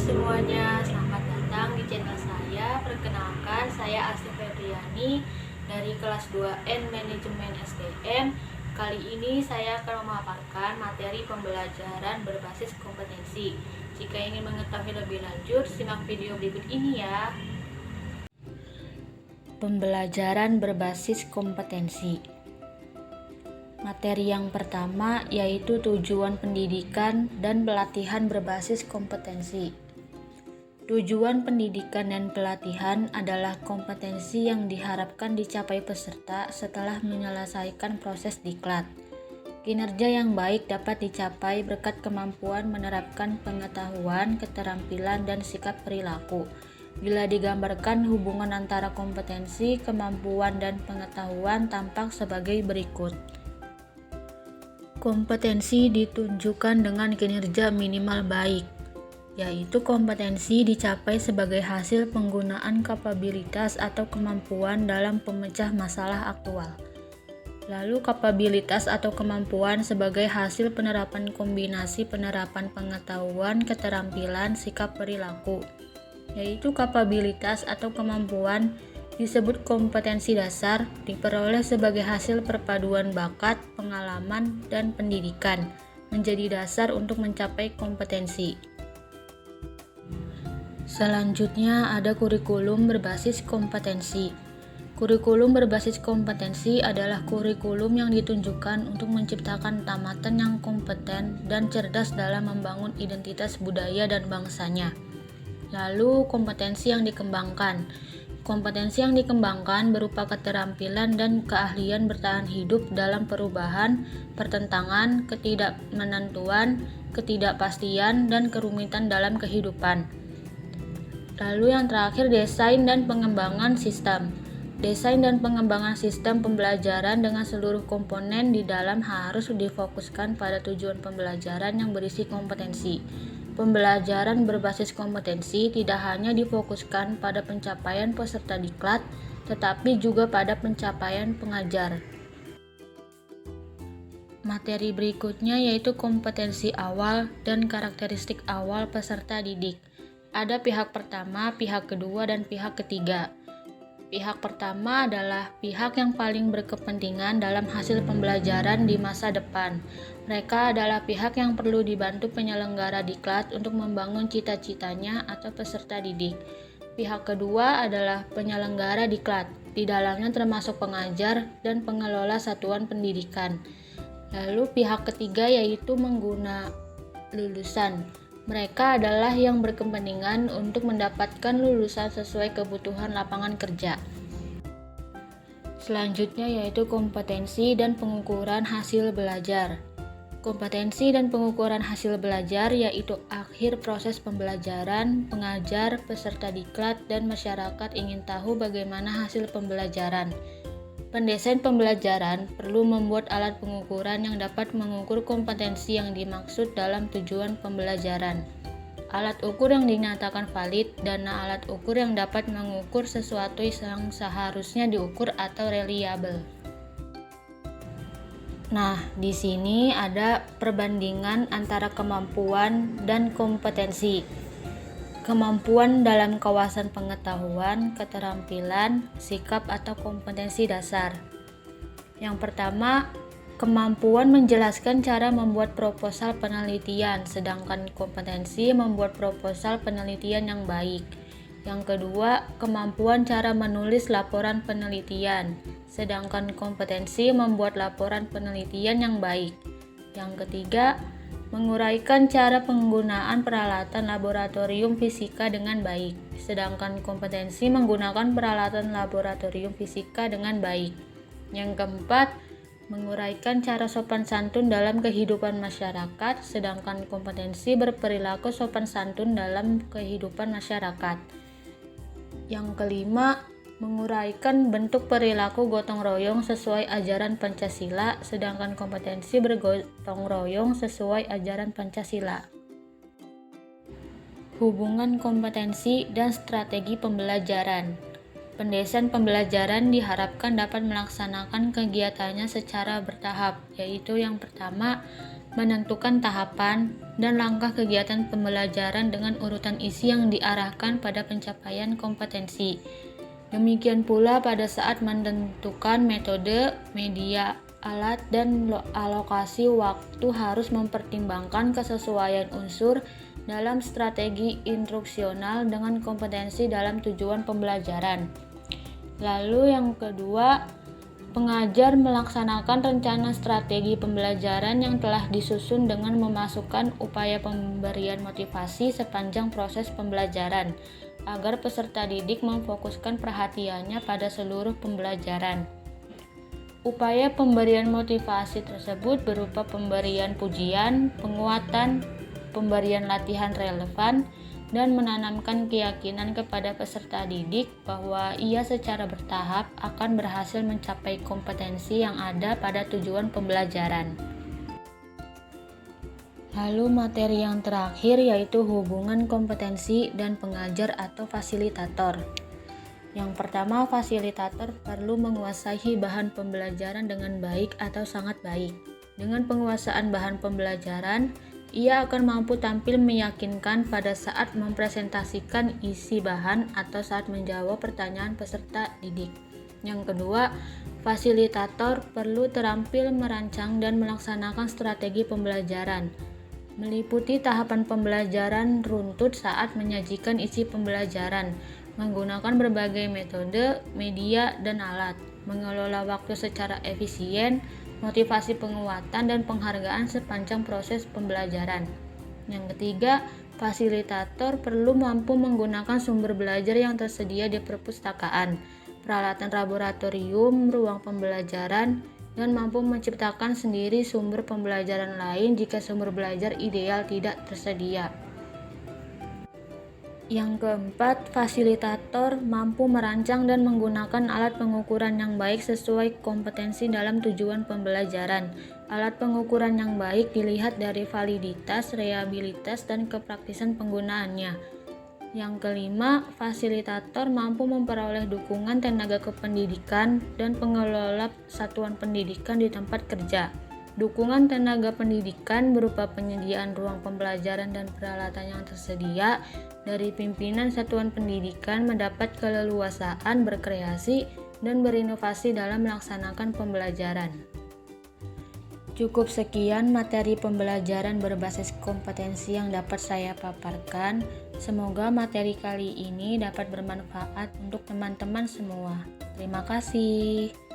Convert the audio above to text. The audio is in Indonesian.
semuanya, selamat datang di channel saya. Perkenalkan, saya Asti Febriani dari kelas 2N Manajemen SDM. Kali ini saya akan memaparkan materi pembelajaran berbasis kompetensi. Jika ingin mengetahui lebih lanjut, simak video berikut ini ya. Pembelajaran berbasis kompetensi. Materi yang pertama yaitu tujuan pendidikan dan pelatihan berbasis kompetensi. Tujuan pendidikan dan pelatihan adalah kompetensi yang diharapkan dicapai peserta setelah menyelesaikan proses diklat. Kinerja yang baik dapat dicapai berkat kemampuan menerapkan pengetahuan, keterampilan, dan sikap perilaku. Bila digambarkan hubungan antara kompetensi, kemampuan, dan pengetahuan tampak sebagai berikut. Kompetensi ditunjukkan dengan kinerja minimal baik, yaitu kompetensi dicapai sebagai hasil penggunaan kapabilitas atau kemampuan dalam pemecah masalah aktual. Lalu kapabilitas atau kemampuan sebagai hasil penerapan kombinasi penerapan pengetahuan, keterampilan, sikap perilaku, yaitu kapabilitas atau kemampuan disebut kompetensi dasar, diperoleh sebagai hasil perpaduan bakat, pengalaman, dan pendidikan, menjadi dasar untuk mencapai kompetensi. Selanjutnya ada kurikulum berbasis kompetensi. Kurikulum berbasis kompetensi adalah kurikulum yang ditunjukkan untuk menciptakan tamatan yang kompeten dan cerdas dalam membangun identitas budaya dan bangsanya. Lalu kompetensi yang dikembangkan. Kompetensi yang dikembangkan berupa keterampilan dan keahlian bertahan hidup dalam perubahan, pertentangan, ketidakmenentuan, ketidakpastian, dan kerumitan dalam kehidupan. Lalu yang terakhir, desain dan pengembangan sistem. Desain dan pengembangan sistem pembelajaran dengan seluruh komponen di dalam harus difokuskan pada tujuan pembelajaran yang berisi kompetensi. Pembelajaran berbasis kompetensi tidak hanya difokuskan pada pencapaian peserta diklat, tetapi juga pada pencapaian pengajar. Materi berikutnya yaitu kompetensi awal dan karakteristik awal peserta didik. Ada pihak pertama, pihak kedua, dan pihak ketiga. Pihak pertama adalah pihak yang paling berkepentingan dalam hasil pembelajaran di masa depan. Mereka adalah pihak yang perlu dibantu penyelenggara diklat untuk membangun cita-citanya atau peserta didik. Pihak kedua adalah penyelenggara diklat, di dalamnya termasuk pengajar dan pengelola satuan pendidikan. Lalu pihak ketiga yaitu pengguna lulusan. Mereka adalah yang berkepentingan untuk mendapatkan lulusan sesuai kebutuhan lapangan kerja. Selanjutnya yaitu kompetensi dan pengukuran hasil belajar. Kompetensi dan pengukuran hasil belajar yaitu akhir proses pembelajaran, pengajar, peserta diklat, dan masyarakat ingin tahu bagaimana hasil pembelajaran. Pendesain pembelajaran perlu membuat alat pengukuran yang dapat mengukur kompetensi yang dimaksud dalam tujuan pembelajaran. Alat ukur yang dinyatakan valid dan alat ukur yang dapat mengukur sesuatu yang seharusnya diukur atau reliable. Nah, di sini ada perbandingan antara kemampuan dan kompetensi. Kemampuan dalam kawasan pengetahuan, keterampilan, sikap atau kompetensi dasar. Yang pertama, kemampuan menjelaskan cara membuat proposal penelitian, sedangkan kompetensi membuat proposal penelitian yang baik. Yang kedua, kemampuan cara menulis laporan penelitian, sedangkan kompetensi membuat laporan penelitian yang baik. Yang ketiga, menguraikan cara penggunaan peralatan laboratorium fisika dengan baik, sedangkan kompetensi menggunakan peralatan laboratorium fisika dengan baik. Yang keempat, menguraikan cara sopan santun dalam kehidupan masyarakat, sedangkan kompetensi berperilaku sopan santun dalam kehidupan masyarakat. Yang kelima, menguraikan bentuk perilaku gotong royong sesuai ajaran Pancasila, sedangkan kompetensi bergotong royong sesuai ajaran Pancasila. Hubungan kompetensi dan strategi pembelajaran. Pendesain pembelajaran diharapkan dapat melaksanakan kegiatannya secara bertahap, yaitu yang pertama, menentukan tahapan dan langkah kegiatan pembelajaran dengan urutan isi yang diarahkan pada pencapaian kompetensi. Demikian pula pada saat menentukan metode, media, alat, dan alokasi waktu harus mempertimbangkan kesesuaian unsur dalam strategi instruksional dengan kompetensi dalam tujuan pembelajaran. Lalu yang kedua, pengajar melaksanakan rencana strategi pembelajaran yang telah disusun dengan memasukkan upaya pemberian motivasi sepanjang proses pembelajaran, agar peserta didik memfokuskan perhatiannya pada seluruh pembelajaran. Upaya pemberian motivasi tersebut berupa pemberian pujian, penguatan, pemberian latihan relevan, dan menanamkan keyakinan kepada peserta didik bahwa ia secara bertahap akan berhasil mencapai kompetensi yang ada pada tujuan pembelajaran. Lalu materi yang terakhir yaitu hubungan kompetensi dan pengajar atau fasilitator. Yang pertama, fasilitator perlu menguasai bahan pembelajaran dengan baik atau sangat baik. Dengan penguasaan bahan pembelajaran, ia akan mampu tampil meyakinkan pada saat mempresentasikan isi bahan atau saat menjawab pertanyaan peserta didik. Yang kedua, fasilitator perlu terampil merancang dan melaksanakan strategi pembelajaran, meliputi tahapan pembelajaran runtut saat menyajikan isi pembelajaran, menggunakan berbagai metode, media, dan alat, mengelola waktu secara efisien, motivasi penguatan, dan penghargaan sepanjang proses pembelajaran. Yang ketiga, fasilitator perlu mampu menggunakan sumber belajar yang tersedia di perpustakaan, peralatan laboratorium, ruang pembelajaran, dan mampu menciptakan sendiri sumber pembelajaran lain jika sumber belajar ideal tidak tersedia. Yang keempat, fasilitator mampu merancang dan menggunakan alat pengukuran yang baik sesuai kompetensi dalam tujuan pembelajaran. Alat pengukuran yang baik dilihat dari validitas, reliabilitas, dan kepraktisan penggunaannya. Yang kelima, fasilitator mampu memperoleh dukungan tenaga kependidikan dan pengelola satuan pendidikan di tempat kerja. Dukungan tenaga pendidikan berupa penyediaan ruang pembelajaran dan peralatan yang tersedia dari pimpinan satuan pendidikan mendapat keleluasaan berkreasi dan berinovasi dalam melaksanakan pembelajaran. Cukup sekian materi pembelajaran berbasis kompetensi yang dapat saya paparkan. Semoga materi kali ini dapat bermanfaat untuk teman-teman semua. Terima kasih.